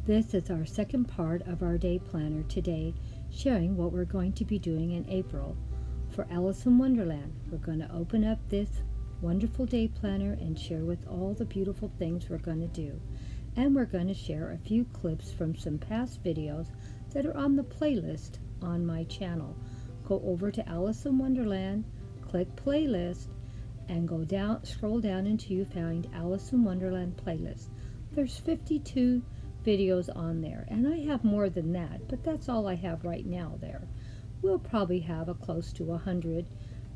This is our second part of our day planner today, sharing what we're going to be doing in April for Alice in Wonderland. We're going to open up this wonderful day planner and share with all the beautiful things we're going to do. And we're going to share a few clips from some past videos that are on the playlist on my channel. Go over to Alice in Wonderland, click playlist, and scroll down until you find Alice in Wonderland playlist. There's 52 videos on there, and I have more than that, but that's all I have right now there. We'll probably have a close to 100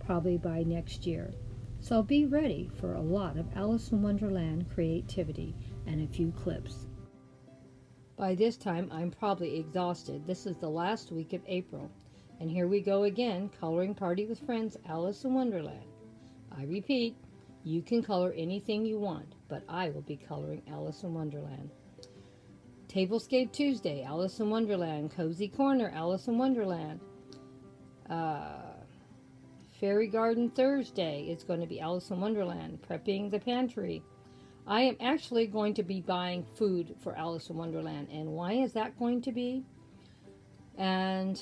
probably by next year. So be ready for a lot of Alice in Wonderland creativity and a few clips. By this time I'm probably exhausted. This is the last week of April, and here we go again, coloring party with friends, Alice in Wonderland. I repeat, you can color anything you want, but I will be coloring Alice in Wonderland. Tablescape Tuesday, Alice in Wonderland. Cozy Corner, Alice in Wonderland. Fairy Garden Thursday, it's going to be Alice in Wonderland. Prepping the pantry. I am actually going to be buying food for Alice in Wonderland. And why is that going to be? And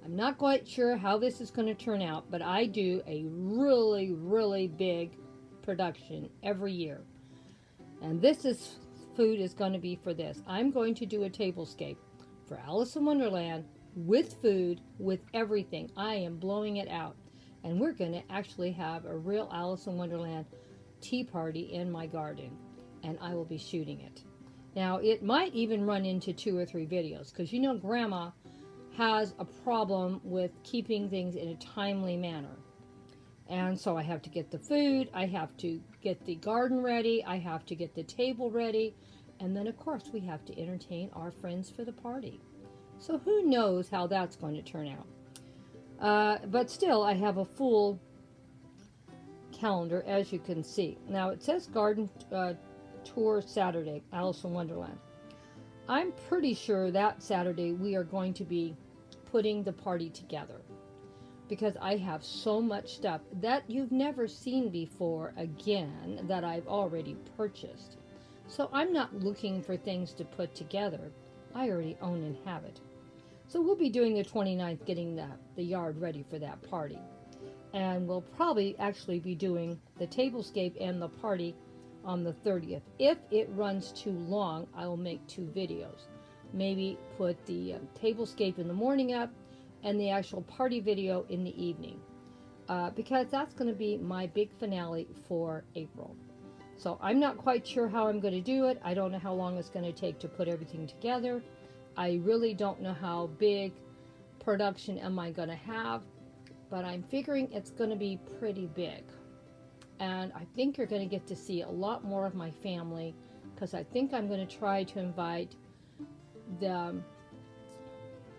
I'm not quite sure how this is going to turn out, but I do a really, really big production every year. And food is going to be for this. I'm going to do a tablescape for Alice in Wonderland with food, with everything. I am blowing it out. And we're going to actually have a real Alice in Wonderland tea party in my garden. And I will be shooting it. Now, it might even run into 2 or 3 videos, because you know Grandma has a problem with keeping things in a timely manner. And so I have to get the food, I have to get the garden ready, I have to get the table ready, and then of course we have to entertain our friends for the party. So who knows how that's going to turn out. But still, I have a full calendar, as you can see. Now it says garden tour Saturday, Alice in Wonderland. I'm pretty sure that Saturday we are going to be putting the party together, because I have so much stuff that you've never seen before, again, that I've already purchased. So I'm not looking for things to put together. I already own and have it. So we'll be doing the 29th, getting the yard ready for that party. And we'll probably actually be doing the tablescape and the party on the 30th. If it runs too long, I will make 2 videos. Maybe put the tablescape in the morning up and the actual party video in the evening, because that's going to be my big finale for April. So I'm not quite sure how I'm going to do it. I don't know how long it's going to take to put everything together. I really don't know how big production am I going to have, but I'm figuring it's going to be pretty big. And I think you're going to get to see a lot more of my family, because I think I'm going to try to invite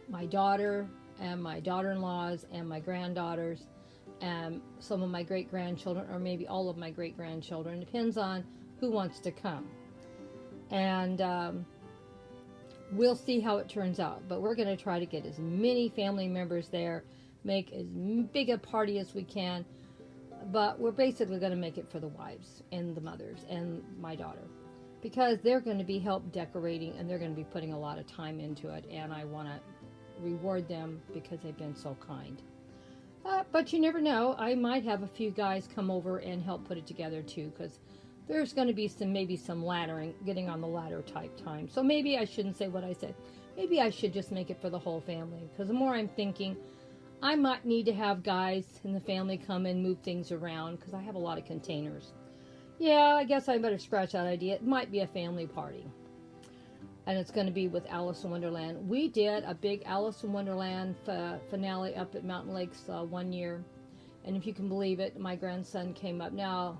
my daughter and my daughter-in-laws and my granddaughters and some of my great-grandchildren, or maybe all of my great-grandchildren. Depends on who wants to come. And we'll see how it turns out. But we're going to try to get as many family members there, make as big a party as we can. But we're basically going to make it for the wives and the mothers and my daughter, because they're going to be help decorating, and they're going to be putting a lot of time into it, and I want to reward them because they've been so kind. But you never know, I might have a few guys come over and help put it together too, because there's going to be maybe some laddering, getting on the ladder type time. So maybe I shouldn't say what I said. Maybe I should just make it for the whole family, because the more I'm thinking, I might need to have guys in the family come and move things around, because I have a lot of containers. Yeah, I guess I better scratch that idea. It might be a family party. And it's going to be with Alice in Wonderland. We did a big Alice in Wonderland finale up at Mountain Lakes one year. And if you can believe it, my grandson came up. Now,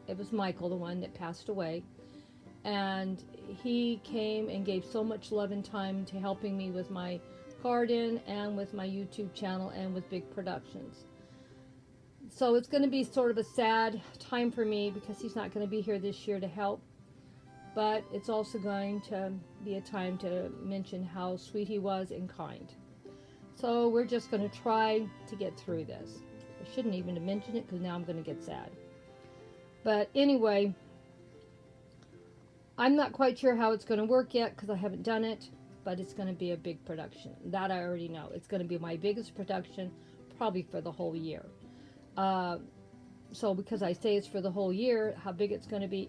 it was Michael, the one that passed away. And he came and gave so much love and time to helping me with my garden and with my YouTube channel and with big productions. So it's going to be sort of a sad time for me, because he's not going to be here this year to help. But it's also going to be a time to mention how sweet he was and kind. So we're just going to try to get through this. I shouldn't even have mentioned it, because now I'm going to get sad. But anyway, I'm not quite sure how it's going to work yet because I haven't done it, but it's going to be a big production. That I already know. It's going to be my biggest production probably for the whole year. Uh, so because I say it's for the whole year, how big it's going to be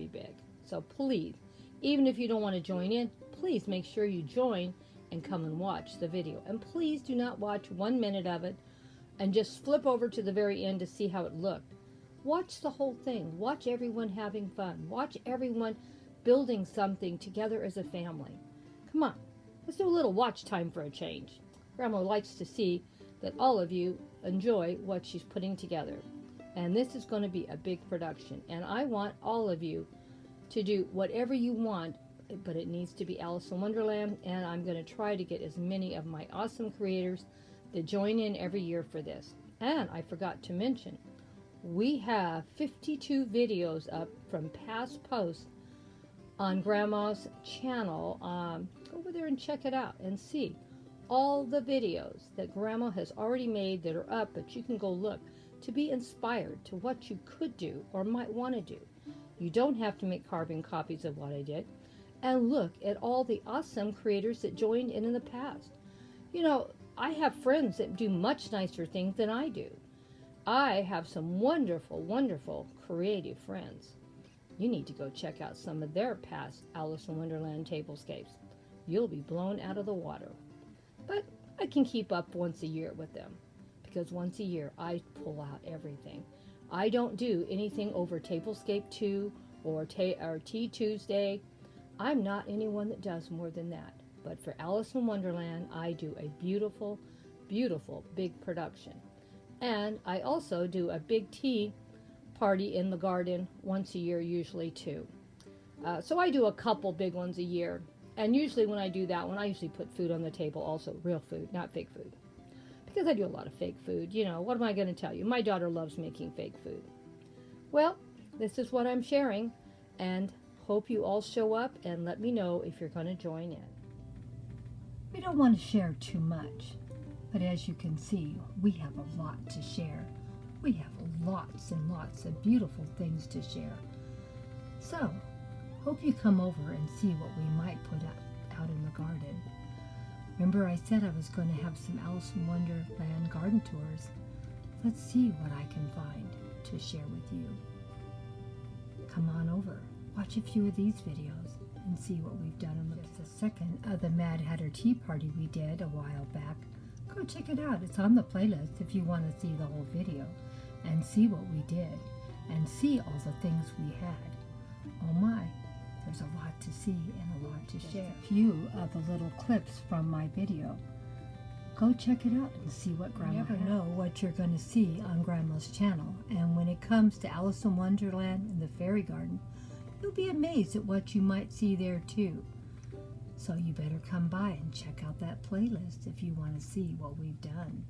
big. So please, even if you don't want to join in, please make sure you join and come and watch the video. And please do not watch 1 minute of it and just flip over to the very end to see how it looked. Watch the whole thing. Watch everyone having fun. Watch everyone building something together as a family. Come on, let's do a little watch time for a change. Grandma likes to see that all of you enjoy what she's putting together. And this is going to be a big production. And I want all of you to do whatever you want, but it needs to be Alice in Wonderland. And I'm going to try to get as many of my awesome creators that join in every year for this. And I forgot to mention, we have 52 videos up from past posts on Grandma's channel. Go over there and check it out and see all the videos that Grandma has already made that are up, but you can go look to be inspired to what you could do or might want to do. You don't have to make carbon copies of what I did. And look at all the awesome creators that joined in the past. You know, I have friends that do much nicer things than I do. I have some wonderful, wonderful creative friends. You need to go check out some of their past Alice in Wonderland tablescapes. You'll be blown out of the water. But I can keep up once a year with them, because once a year I pull out everything. I don't do anything over Tablescape 2 or Tea Tuesday. I'm not anyone that does more than that. But for Alice in Wonderland, I do a beautiful, beautiful big production. And I also do a big tea party in the garden once a year, usually too. So I do a couple big ones a year. And usually when I do that one, I usually put food on the table also, real food, not fake food. Because I do a lot of fake food. You know, what am I going to tell you? My daughter loves making fake food. Well, this is what I'm sharing, and hope you all show up and let me know if you're going to join in. We don't want to share too much, but as you can see, we have a lot to share. We have lots and lots of beautiful things to share. So, hope you come over and see what we might put out in the garden. Remember I said I was going to have some Alice in Wonderland garden tours. Let's see what I can find to share with you. Come on over, watch a few of these videos and see what we've done in just a second of the Mad Hatter Tea Party we did a while back. Go check it out. It's on the playlist if you want to see the whole video and see what we did and see all the things we had. Oh my, there's a lot to see and a lot to share. A few of the little clips from my video. Go check it out and see what Grandma has. You never know what you're going to see on Grandma's channel. And when it comes to Alice in Wonderland and the fairy garden, you'll be amazed at what you might see there too. So you better come by and check out that playlist if you want to see what we've done.